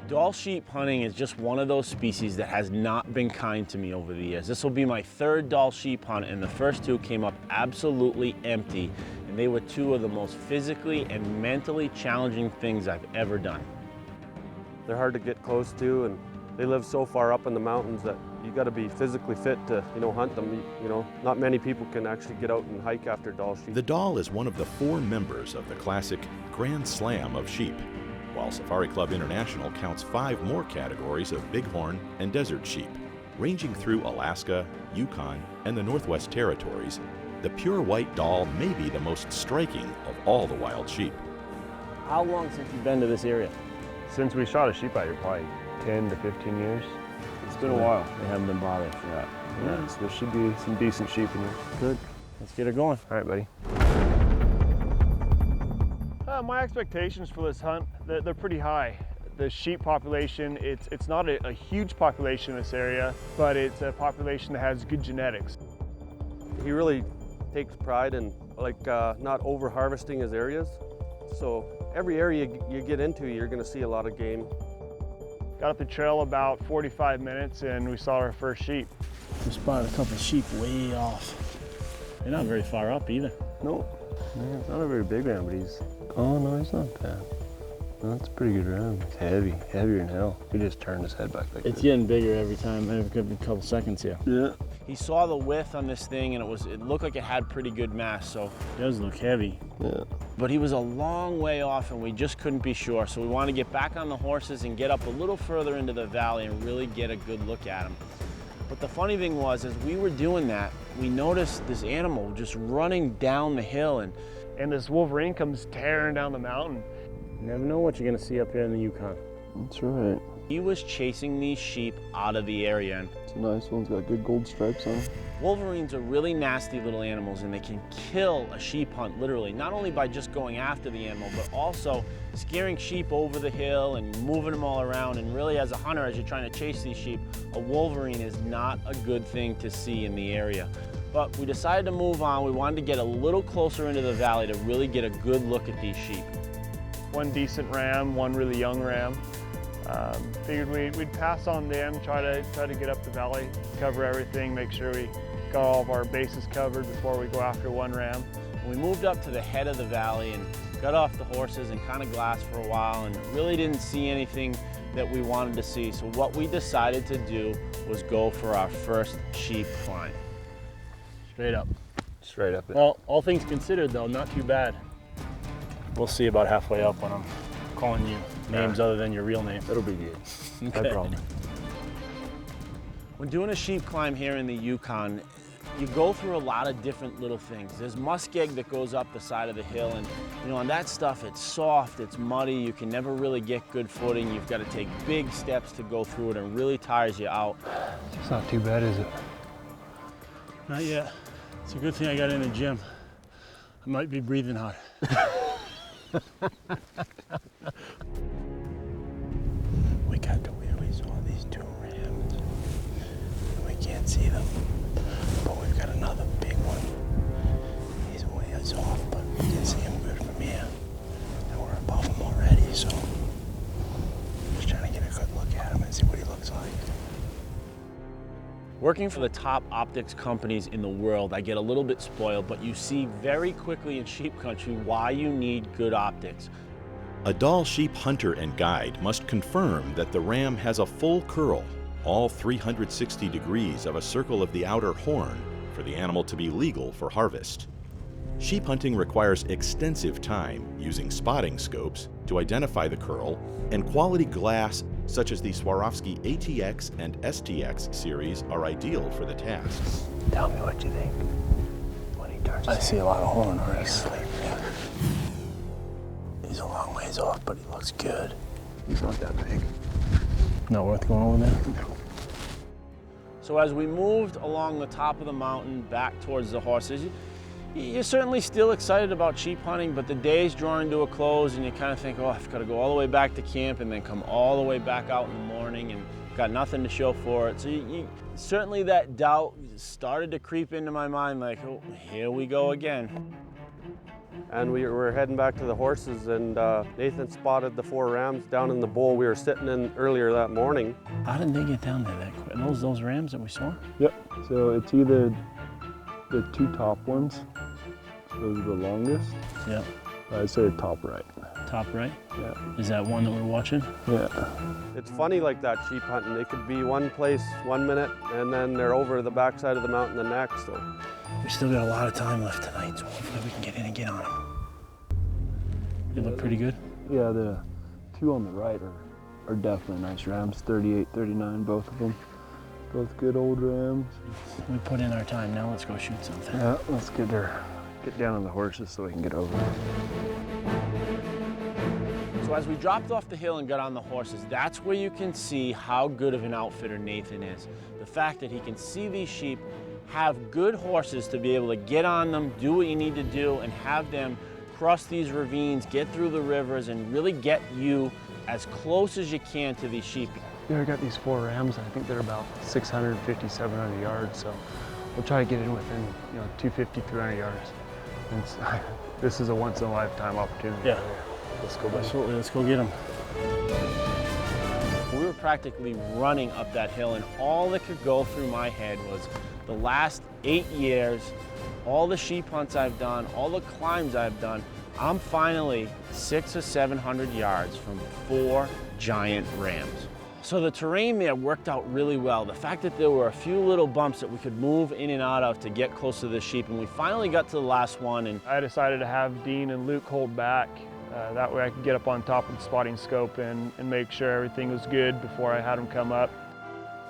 Dall sheep hunting is just one of those species that has not been kind to me over the years. This will be my third Dall sheep hunt, and the first two came up absolutely empty, and they were two of the most physically and mentally challenging things I've ever done. They're hard to get close to, and they live so far up in the mountains that you got to be physically fit to, hunt them. Not many people can actually get out and hike after Dall sheep. The Dall is one of the 4 members of the classic Grand Slam of sheep, while Safari Club International counts 5 more categories of bighorn and desert sheep. Ranging through Alaska, Yukon, and the Northwest Territories, the pure white Dall may be the most striking of all the wild sheep. How long since you've been to this area? Since we shot a sheep out here, probably 10 to 15 years. It's been a while. They haven't been bothered for that. Yeah, so there should be some decent sheep in here. Good. Let's get her going. All right, buddy. My expectations for this hunt, they're pretty high. The sheep population, it's not a huge population in this area, but it's a population that has good genetics. He really takes pride in not over harvesting his areas. So every area you get into, you're going to see a lot of game. Got up the trail about 45 minutes and we saw our first sheep. We spotted a couple of sheep way off. They're not very far up either. Nope. Yeah, it's not a very big ram, but oh no, he's not bad. No, that's a pretty good ram. It's heavy, heavier than hell. He just turned his head back like this. It's getting bigger every time, every couple seconds here. Yeah. He saw the width on this thing and it looked like it had pretty good mass, so it does look heavy. Yeah. But he was a long way off and we just couldn't be sure, so we wanted to get back on the horses and get up a little further into the valley and really get a good look at him. But the funny thing was, as we were doing that, we noticed this animal just running down the hill and this wolverine comes tearing down the mountain. You never know what you're gonna see up here in the Yukon. That's right. He was chasing these sheep out of the area. It's a nice one, it's got good gold stripes on it. Wolverines are really nasty little animals and they can kill a sheep hunt literally, not only by just going after the animal, but also scaring sheep over the hill and moving them all around. And really as a hunter, as you're trying to chase these sheep, a wolverine is not a good thing to see in the area. But we decided to move on. We wanted to get a little closer into the valley to really get a good look at these sheep. One decent ram, one really young ram. Figured we'd pass on them, try to get up the valley, cover everything, make sure we got all of our bases covered before we go after one ram. We moved up to the head of the valley and got off the horses and kind of glassed for a while and really didn't see anything that we wanted to see. So what we decided to do was go for our first sheep climb. Straight up. Straight up. Well, all things considered though, not too bad. We'll see about halfway up when I'm calling you names other than your real name. It'll be good. Okay. I promise. When doing a sheep climb here in the Yukon, you go through a lot of different little things. There's muskeg that goes up the side of the hill, and on that stuff, it's soft, it's muddy, you can never really get good footing. You've got to take big steps to go through it and really tires you out. It's not too bad, is it? Not yet. It's a good thing I got in the gym. I might be breathing hard. We got to where we saw these 2 rams. We can't see them, but we've got another big one. He's a ways off, but we can see him good from here. And we're above him already, so just trying to get a good look at him and see what he looks like. Working for the top optics companies in the world, I get a little bit spoiled, but you see very quickly in sheep country why you need good optics. A Dall sheep hunter and guide must confirm that the ram has a full curl, all 360 degrees of a circle of the outer horn, for the animal to be legal for harvest. Sheep hunting requires extensive time using spotting scopes to identify the curl, and quality glass such as the Swarovski ATX and STX series are ideal for the task. Tell me what you think when he turns. I see a lot of horn already. He's sleeping. He's a long ways off, but he looks good. He's not that big. Not worth going over there? No. So as we moved along the top of the mountain back towards the horses, you're certainly still excited about sheep hunting, but the day's drawing to a close and you kind of think, oh, I've got to go all the way back to camp and then come all the way back out in the morning and got nothing to show for it. So certainly that doubt started to creep into my mind like, oh, here we go again. and we were heading back to the horses, and Nathan spotted the 4 rams down in the bowl we were sitting in earlier that morning. How did they get down there that quick? Those rams that we saw? Yep, so it's either the 2 top ones, those are the longest. Yep. I'd say top right. Top right? Yeah. Is that one that we're watching? Yeah. It's funny like that sheep hunting. They could be one place 1 minute, and then they're over the backside of the mountain the next. So. We still got a lot of time left tonight, so hopefully we can get in and get on them. They look pretty good? Yeah, the 2 on the right are definitely nice rams, 38, 39, both of them. Both good old rams. We put in our time, now let's go shoot something. Yeah, let's get down on the horses so we can get over. So as we dropped off the hill and got on the horses, that's where you can see how good of an outfitter Nathan is. The fact that he can see these sheep, have good horses to be able to get on them, do what you need to do, and have them cross these ravines, get through the rivers, and really get you as close as you can to these sheep. Yeah, I got these 4 rams, and I think they're about 650, 700 yards, so we'll try to get in within 250, 300 yards. This is a once-in-a-lifetime opportunity. Yeah. Let's go, buddy. Absolutely, let's go get them. We were practically running up that hill, and all that could go through my head was the last 8 years, all the sheep hunts I've done, all the climbs I've done. I'm finally 600 or 700 yards from 4 giant rams. So the terrain there worked out really well. The fact that there were a few little bumps that we could move in and out of to get close to the sheep, and we finally got to the last one. And I decided to have Dean and Luke hold back. That way I could get up on top of the spotting scope and make sure everything was good before I had them come up.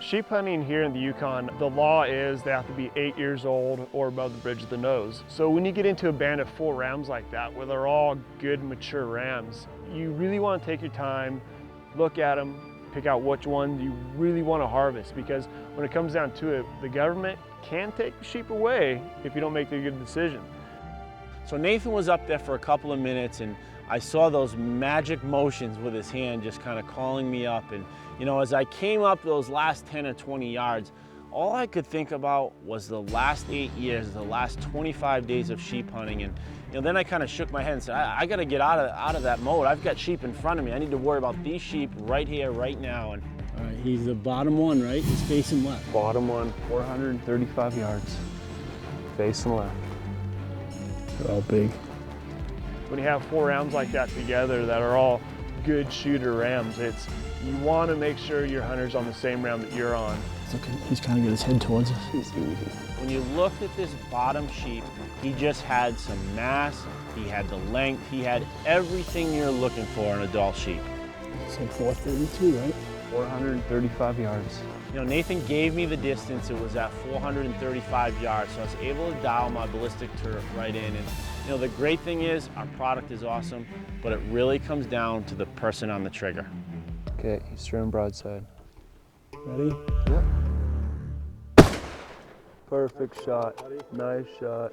Sheep hunting here in the Yukon, the law is they have to be 8 years old or above the bridge of the nose. So when you get into a band of 4 rams like that, where they're all good, mature rams, you really want to take your time, look at them, pick out which one you really want to harvest, because when it comes down to it, the government can take the sheep away if you don't make the good decision. so Nathan was up there for a couple of minutes, and I saw those magic motions with his hand just kind of calling me up. And as I came up those last 10 or 20 yards, all I could think about was the last 8 years, the last 25 days of sheep hunting. And then I kind of shook my head and said, I got to get out of that mode. I've got sheep in front of me. I need to worry about these sheep right here, right now. And all right, he's the bottom one, right? He's facing left. Bottom one, 435 yards, facing left. They're all big. When you have 4 rams like that together that are all good shooter rams, you want to make sure your hunter's on the same ram that you're on. He's kind of got his head towards us. He's easy. When you looked at this bottom sheep, he just had some mass, he had the length, he had everything you're looking for in a Dall sheep. It's like 432, right? 435 yards. Nathan gave me the distance. It was at 435 yards, so I was able to dial my ballistic turf right in. And the great thing is our product is awesome, but it really comes down to the person on the trigger. Okay, he's throwing broadside. Ready? Yep. Perfect shot. Nice shot.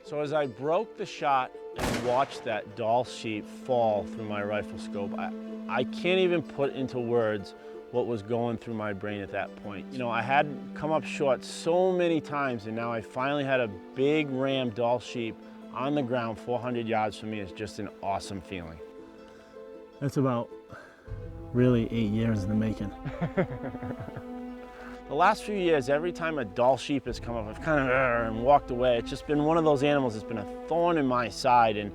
So as I broke the shot and watched that Dall sheep fall through my rifle scope, I can't even put into words what was going through my brain at that point. I had come up short so many times, and now I finally had a big ram Dall sheep on the ground 400 yards from me. It's just an awesome feeling. That's about really 8 years in the making. The last few years, every time a Dall sheep has come up, I've kind of and walked away. It's just been one of those animals that's been a thorn in my side. And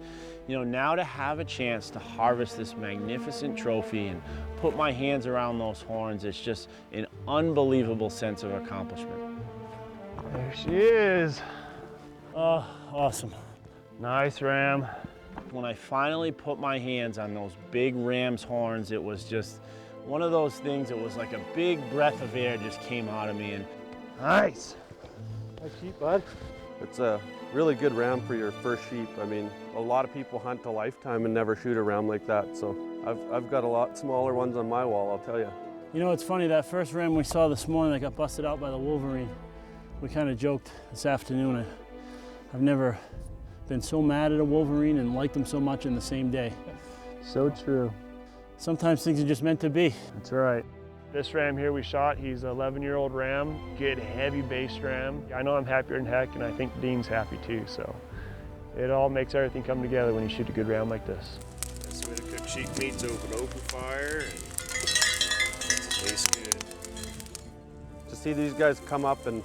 now to have a chance to harvest this magnificent trophy and put my hands around those horns, it's just an unbelievable sense of accomplishment. There she is. Oh, awesome. Nice ram. When I finally put my hands on those big ram's horns, it was just one of those things. It was like a big breath of air just came out of me. And Nice. Nice sheep, bud. It's a really good ram for your first sheep. I mean, a lot of people hunt a lifetime and never shoot a ram like that. So I've got a lot smaller ones on my wall, I'll tell you. It's funny, that first ram we saw this morning that got busted out by the wolverine, we kind of joked this afternoon. I've never been so mad at a wolverine and liked them so much in the same day. So true. Sometimes things are just meant to be. That's right. This ram here we shot, he's an 11-year-old ram, good heavy base ram. I know I'm happier than heck, and I think Dean's happy too, so It all makes everything come together when you shoot a good ram like this. That's the way to cook sheep meats, over an open fire, and it tastes good. To see these guys come up and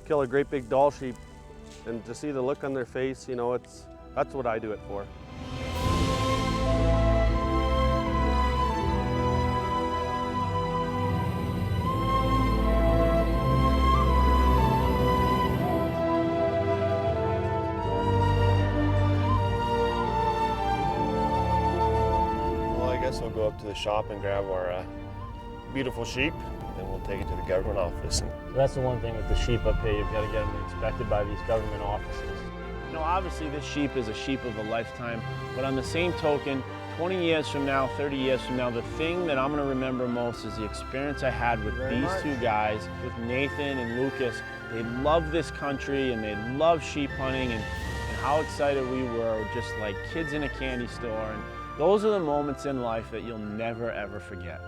kill a great big Dall sheep, and to see the look on their face, you know, that's what I do it for. We'll go up to the shop and grab our beautiful sheep, and we'll take it to the government office. So that's the one thing with the sheep up here, you've got to get them inspected by these government offices. You know, obviously this sheep is a sheep of a lifetime, but on the same token, 20 years from now, 30 years from now, the thing that I'm going to remember most is the experience I had with these two guys, with Nathan and Lucas. They love this country and they love sheep hunting, and how excited we were, just like kids in a candy store. And those are the moments in life that you'll never, ever forget.